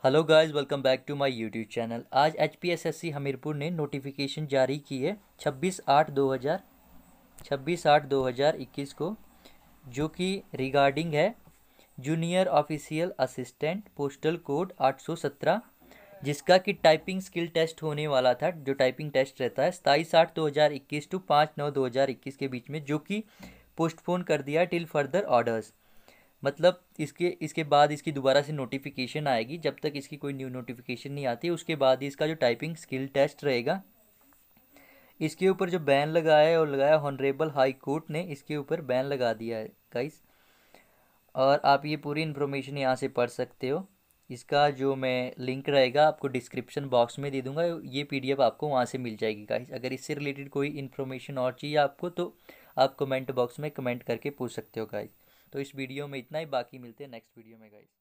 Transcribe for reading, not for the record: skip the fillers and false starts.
Hello guys, welcome back to my YouTube channel. आज HPSSC Hamirpur ने notification जारी की है 26/8/2021 को, जो कि रिगार्डिंग है junior official assistant postal code 817, जिसका कि टाइपिंग स्किल टेस्ट होने वाला था। जो टाइपिंग टेस्ट रहता है 27/8/2021 टू 5/9/2021 के बीच में, जो कि पोस्टपोन कर दिया टिल फर्दर ऑर्डर्स। मतलब इसके बाद इसकी दोबारा से नोटिफिकेशन आएगी। जब तक इसकी कोई न्यू नोटिफिकेशन नहीं आती उसके बाद ही इसका जो टाइपिंग स्किल टेस्ट रहेगा, इसके ऊपर जो बैन लगाया है और लगाया हॉनरेबल हाई कोर्ट ने इसके ऊपर बैन लगा दिया है गाइस। और आप ये पूरी इन्फॉर्मेशन यहाँ से पढ़ सकते हो। इसका जो मैं लिंक रहेगा आपको डिस्क्रिप्शन बॉक्स में दे दूंगा। ये पीडीएफ आपको वहाँ से मिल जाएगी गाइस। अगर इससे रिलेटेड कोई इन्फॉर्मेशन और चाहिए आपको तो आप कमेंट बॉक्स में कमेंट करके पूछ सकते हो गाइस। तो इस वीडियो में इतना ही, बाकी मिलते हैं नेक्स्ट वीडियो में गाइस।